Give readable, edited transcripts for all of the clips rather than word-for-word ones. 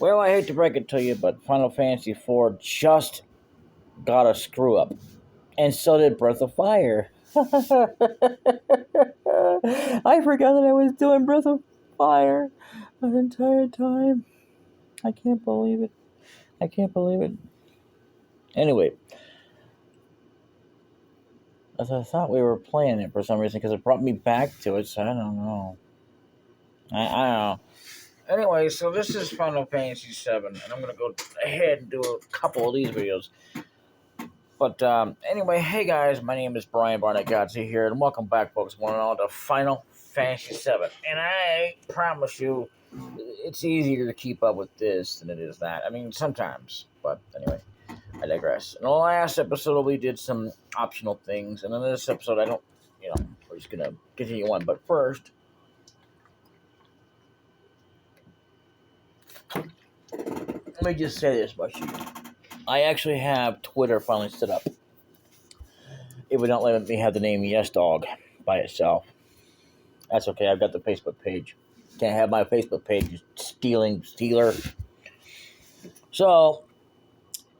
Well, I hate to break it to you, but Final Fantasy 4 just got a screw up. And so did Breath of Fire. I forgot that I was doing Breath of Fire an entire time. I can't believe it. I can't believe it. Anyway, as I thought we were playing it for some reason because it brought me back to it, so I don't know. I don't know. Anyway, so this is Final Fantasy 7, and I'm going to go ahead and do a couple of these videos. But anyway, hey guys, my name is Brian Barnett Godsey here, and welcome back, folks, one and all, to Final Fantasy 7. And I promise you, it's easier to keep up with this than it is that. I mean, sometimes, but anyway, I digress. In the last episode, we did some optional things, and in this episode, we're just going to continue on. But first, let me just say this much. I actually have Twitter finally set up. It would not let me have the name Yes Dog by itself. That's okay. I've got the Facebook page. Can't have my Facebook page stealer. So,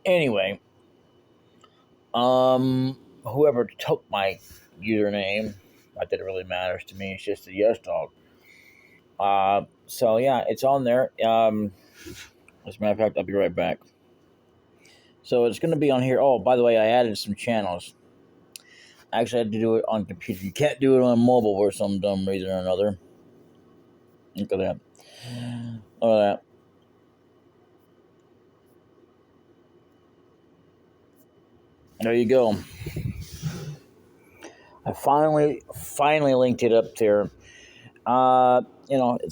anyway, whoever took my username, not that it really matters to me. It's just a Yes Dog. So yeah, it's on there. As a matter of fact, I'll be right back. So it's going to be on here. Oh, by the way, I added some channels. I actually had to do it on computer. You can't do it on mobile for some dumb reason or another. Look at that. Look at that. There you go. I finally linked it up there.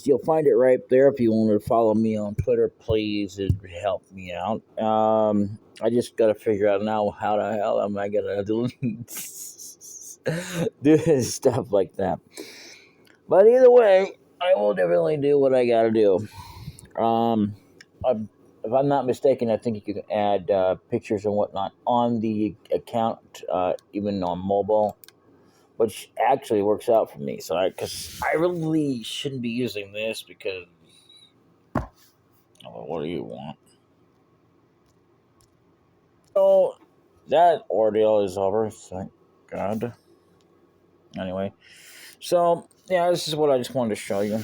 You'll find it right there. If you want to follow me on Twitter, please, it would help me out. I just got to figure out now how the hell am I gonna do stuff like that. But either way, I will definitely do what I got to do. If I'm not mistaken, I think you can add pictures and whatnot on the account, even on mobile, which actually works out for me. So, because I really shouldn't be using this because, what do you want? So that ordeal is over. Thank God. Anyway, so yeah, this is what I just wanted to show you.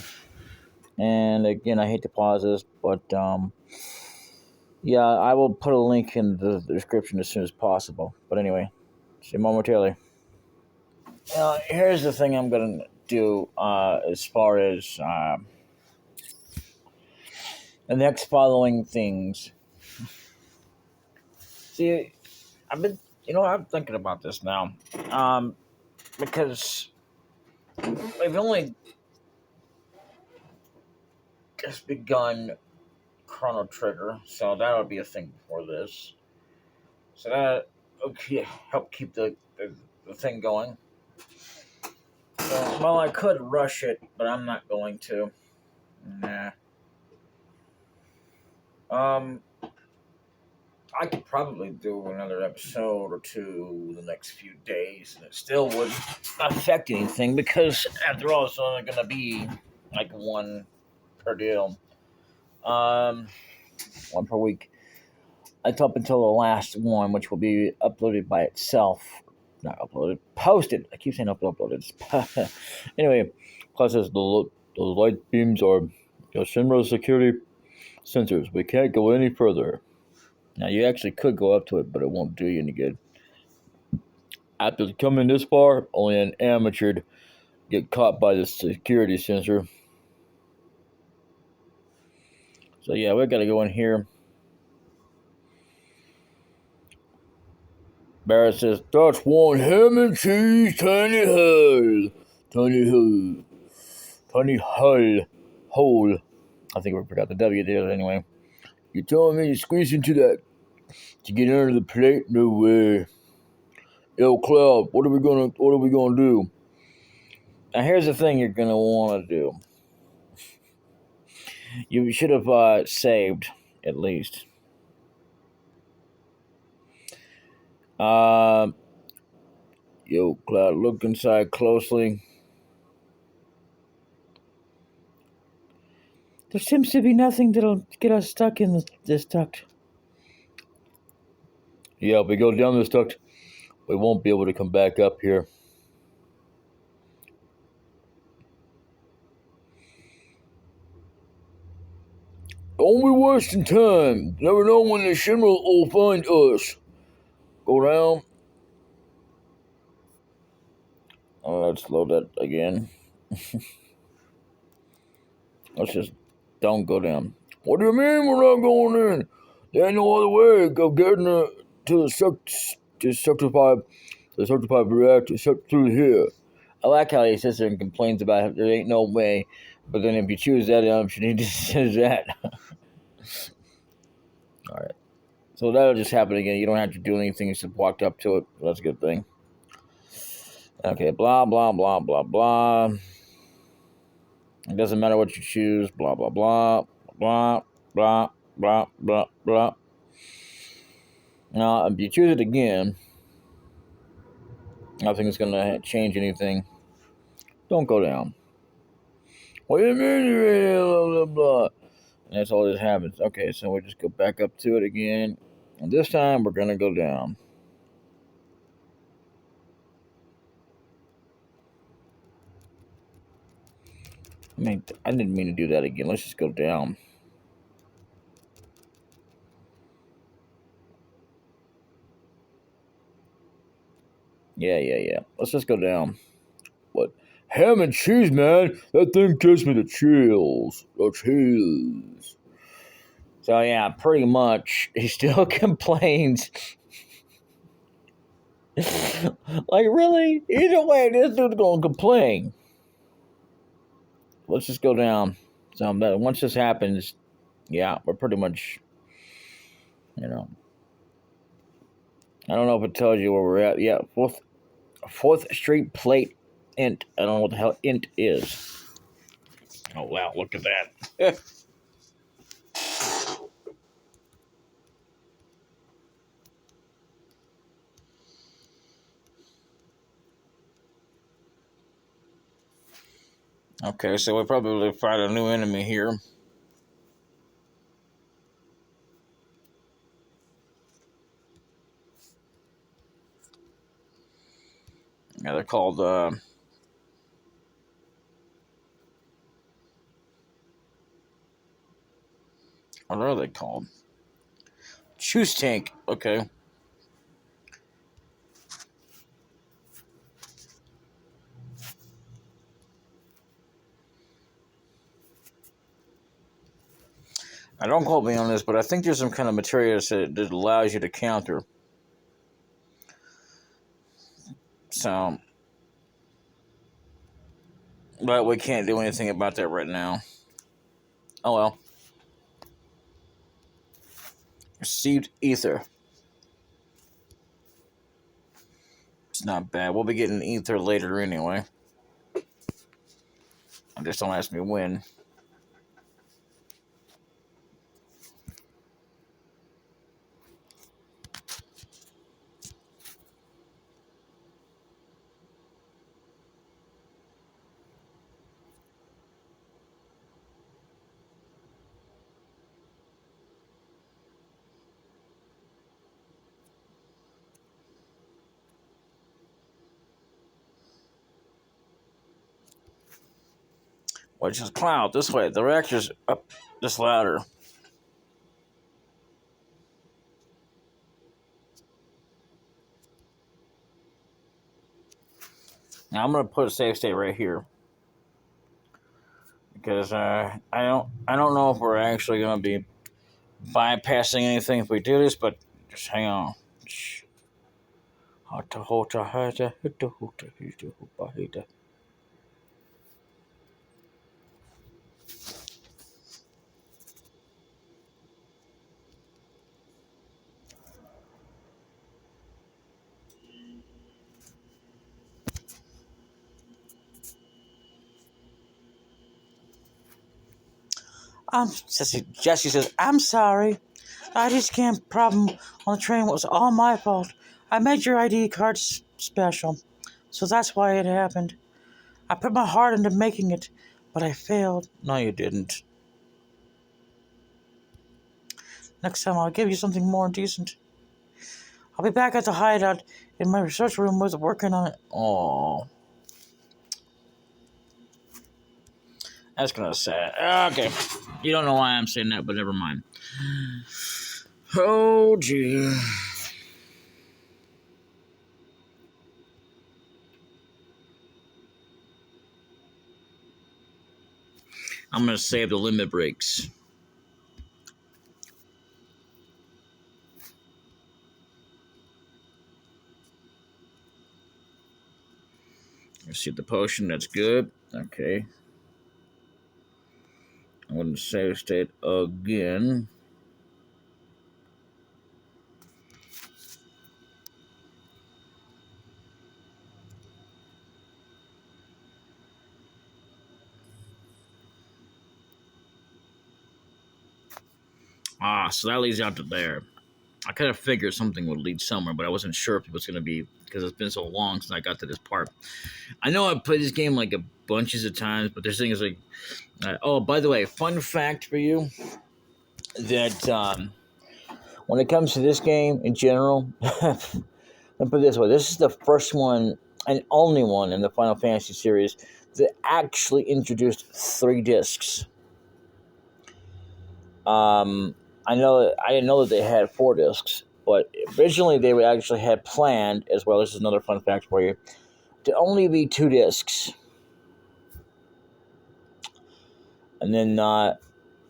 And again, I hate to pause this, but yeah, I will put a link in the description as soon as possible. But anyway, see you momentarily. Here's the thing I'm going to do as far as the next following things. See, I'm thinking about this now. Because we've only just begun Chrono Trigger, so that'll be a thing before this. So that will help keep the thing going. Well, I could rush it, but I'm not going to. Nah. I could probably do another episode or two the next few days, and it still wouldn't affect anything because, after all, it's only going to be like one per deal. One per week. It's up until the last one, which will be uploaded by itself. Not uploaded, posted. I keep saying uploaded. Anyway, plus as those light beams are Shinra security sensors. We can't go any further. Now, you actually could go up to it, but it won't do you any good. After coming this far, only an amateur get caught by the security sensor. So, yeah, we got to go in here. Barrett says, that's one ham and cheese tiny hole. Tiny hole. I think we forgot the W there anyway. You're telling me you squeeze into that to get under the plate? No way. Yo, Cloud, what are we gonna do? Now here's the thing you're gonna want to do. You should have saved at least. Yo, Cloud, look inside closely. There seems to be nothing that'll get us stuck in this duct. Yeah, if we go down this duct, we won't be able to come back up here. Only wasting time. Never know when the Shinra will find us. Go down. Oh, let's load that again. Let's just don't go down. What do you mean we're not going in? There ain't no other way of getting to the sector 5, the sector 5 reactor, through here. I like how he sits there and complains about it. There ain't no way, but then if you choose that option, he just says that. Alright. So that'll just happen again. You don't have to do anything, you just walked up to it. That's a good thing. Okay, blah, blah, blah, blah, blah. It doesn't matter what you choose. Blah, blah, blah, blah, blah, blah, blah, blah. Now, if you choose it again, nothing's going to change anything. Don't go down. What do you mean? Blah, blah, blah. And that's all that happens. Okay, so we just go back up to it again. And this time, we're going to go down. I mean, I didn't mean to do that again. Let's just go down. Yeah. Let's just go down. What? Ham and cheese, man. That thing gives me the chills. The chills. So, yeah, pretty much, he still complains. Like, really? Either way, this dude's going to complain. Let's just go down. So, once this happens, yeah, we're pretty much, I don't know if it tells you where we're at. Yeah, 4th Street Plate Int. I don't know what the hell Int is. Oh, wow, look at that. Okay, so we'll probably find a new enemy here. Yeah, they're called, what are they called? Choose Tank. Okay. Now, don't quote me on this, but I think there's some kind of material that allows you to counter. So, but we can't do anything about that right now. Oh well. Received ether. It's not bad. We'll be getting ether later anyway. Just don't ask me when. Which is cloud this way. The reactor's up this ladder. Now I'm gonna put a save state right here because I don't know if we're actually gonna be bypassing anything if we do this, but just hang on. Jesse says, I'm sorry. ID scan problem on the train was all my fault. I made your ID card special, so that's why it happened. I put my heart into making it, but I failed. No, you didn't. Next time I'll give you something more decent. I'll be back at the hideout in my research room working on it. Oh, that's kind of sad. Okay, you don't know why I'm saying that, but never mind. Oh, gee. I'm gonna save the limit breaks. Receive the potion. That's good. Okay. I'm going to save state again. So that leads out to there. I kind of figured something would lead somewhere, but I wasn't sure if it was going to be because it's been so long since I got to this part. I know I've played this game like a bunches of times, but there's things like, oh, by the way, fun fact for you that when it comes to this game in general, let me put it this way: this is the first one and only one in the Final Fantasy series that actually introduced 3 discs. I didn't know that they had 4 discs, but originally they actually had planned, as well as another fun fact for you, to only be 2 discs. And then there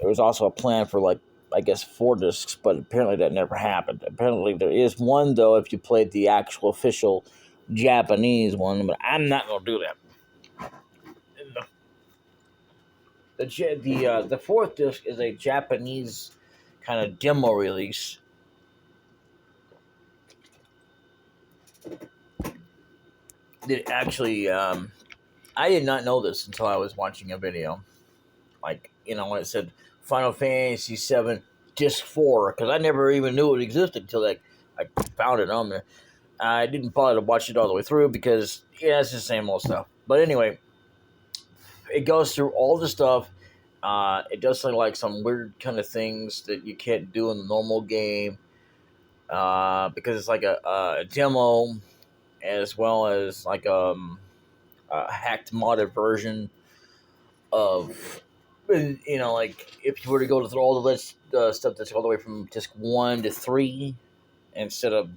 was also a plan for, like, I guess 4 discs, but apparently that never happened. Apparently there is one, though, if you played the actual official Japanese one, but I'm not going to do that. The 4th disc is a Japanese kind of demo release. That actually, I did not know this until I was watching a video. Like, when it said Final Fantasy 7 Disc 4, because I never even knew it existed until I found it on there. I didn't bother to watch it all the way through because, yeah, it's the same old stuff. But anyway, it goes through all the stuff. It does something like some weird kind of things that you can't do in the normal game because it's like a demo as well as like a hacked modded version of, like if you were to go through all the list stuff that's all the way from disc 1 to 3 instead of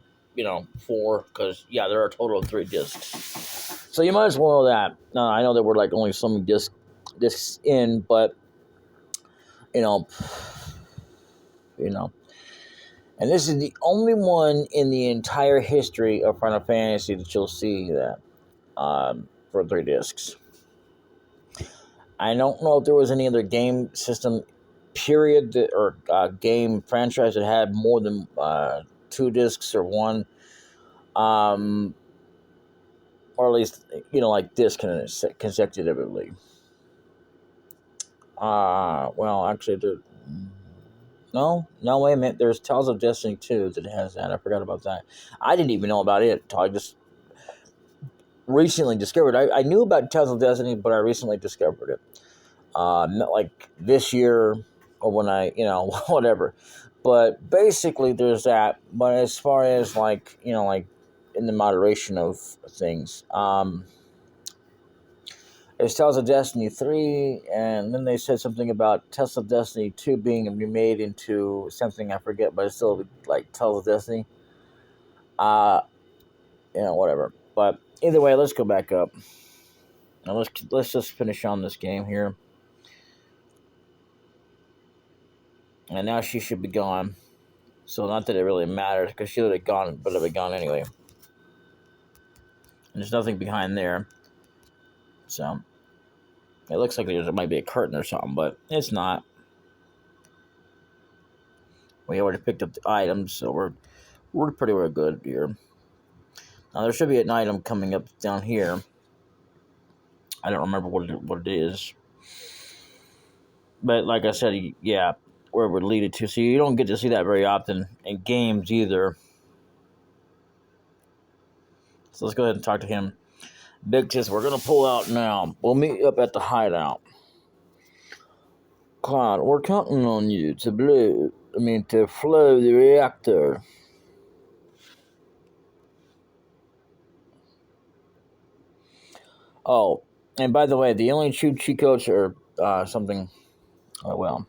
4, because there are a total of 3 discs, so you might as well know that. I know that we're like only some discs in, but you know and this is the only one in the entire history of Final Fantasy that you'll see that for 3 discs. I don't know if there was any other game system period or game franchise that had more than 2 discs or 1, or at least like this consecutively. Well, actually, no, wait a minute. There's Tales of Destiny 2 that has that. I forgot about that. I didn't even know about it until I just recently discovered. I knew about Tales of Destiny, but I recently discovered it. Not like this year or when I, whatever. But basically, there's that. But as far as like in the moderation of things, there's Tales of Destiny 3, and then they said something about Tales of Destiny 2 being remade into something I forget, but it's still like Tales of Destiny. Whatever. But either way, let's go back up. Now let's just finish on this game here. And now she should be gone. So not that it really matters, because she would have gone, but it would have gone anyway. And there's nothing behind there. So it looks like there might be a curtain or something, but it's not. We already picked up the items, so we're pretty well good here. Now there should be an item coming up down here. I don't remember what it is. But like I said, yeah, where it would lead it to. So you don't get to see that very often in games either. So let's go ahead and talk to him. Big Tis, we're going to pull out now. We'll meet up at the hideout. Cloud, we're counting on you to flow the reactor. Oh, and by the way, the only true cheat codes are something. Oh well.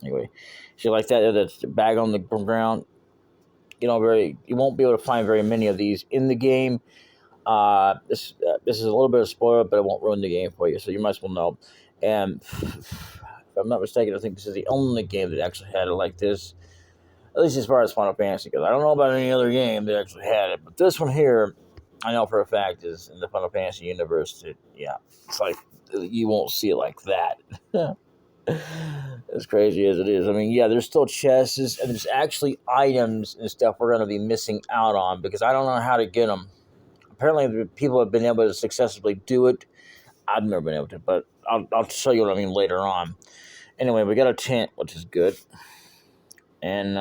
Anyway, shit like that. That's bag on the ground. You won't be able to find very many of these in the game. This is a little bit of spoiler, but it won't ruin the game for you, so you might as well know. And if I'm not mistaken, I think this is the only game that actually had it like this, at least as far as Final Fantasy goes. I don't know about any other game that actually had it, but this one here, I know for a fact, is in the Final Fantasy universe. It's like you won't see it like that. As crazy as it is. I mean, yeah, there's still chests, and there's actually items and stuff we're going to be missing out on because I don't know how to get them. Apparently, the people have been able to successfully do it. I've never been able to, but I'll show you what I mean later on. Anyway, we got a tent, which is good. And,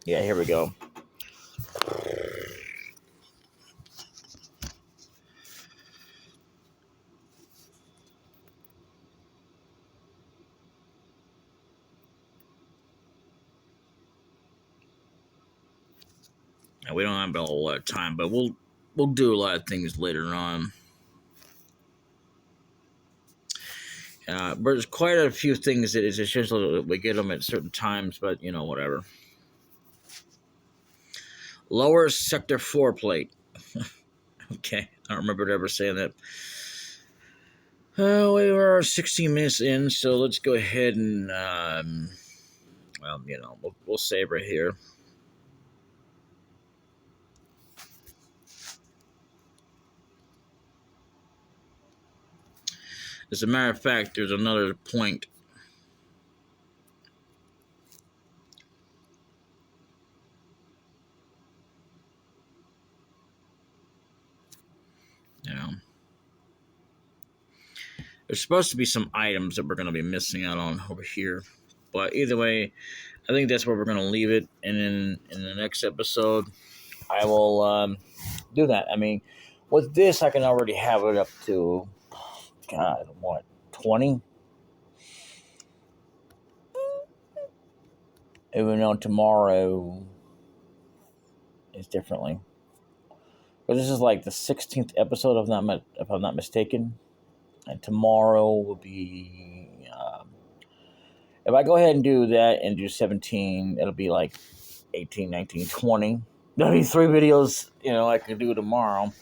yeah, here we go. Now, we don't have a whole lot of time, but we'll do a lot of things later on. But there's quite a few things that is essential that we get them at certain times, but, whatever. Lower Sector 4 plate. Okay, I don't remember ever saying that. We were 16 minutes in, so let's go ahead and, we'll save right here. As a matter of fact, there's another point. There's supposed to be some items that we're going to be missing out on over here. But either way, I think that's where we're going to leave it. And in the next episode, I will do that. I mean, with this, I can already have it up to, 20? Even though tomorrow is differently. But this is like the 16th episode, if I'm not mistaken. And tomorrow will be... if I go ahead and do that and do 17, it'll be like 18, 19, 20. That'll be 3 videos, I could do tomorrow.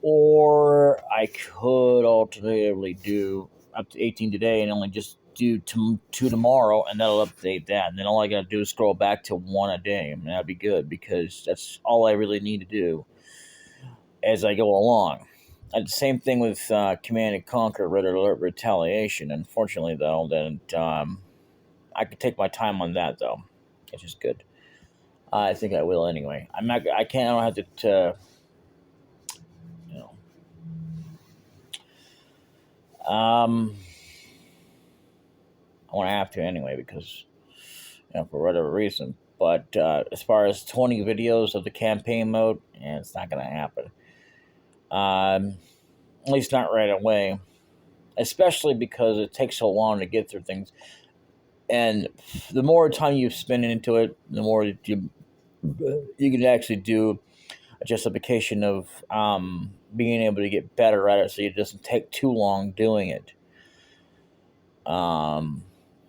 Or I could alternatively do up to 18 today and only just do 2 tomorrow, and that'll update that. And then all I got to do is scroll back to 1 a day, and that'd be good because that's all I really need to do as I go along. And the same thing with Command & Conquer Red Alert Retaliation. Unfortunately, though, that I could take my time on that, though, which is good. I think I will anyway. I don't have to I want to have to anyway because, for whatever reason. But as far as 20 videos of the campaign mode, it's not going to happen. At least not right away. Especially because it takes so long to get through things. And the more time you spend into it, the more you can actually do a justification of being able to get better at it so it doesn't take too long doing it.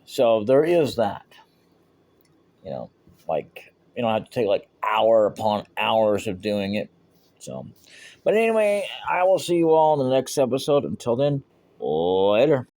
So there is that. Like, you don't have to take like hour upon hours of doing it. So, but anyway, I will see you all in the next episode. Until then, later.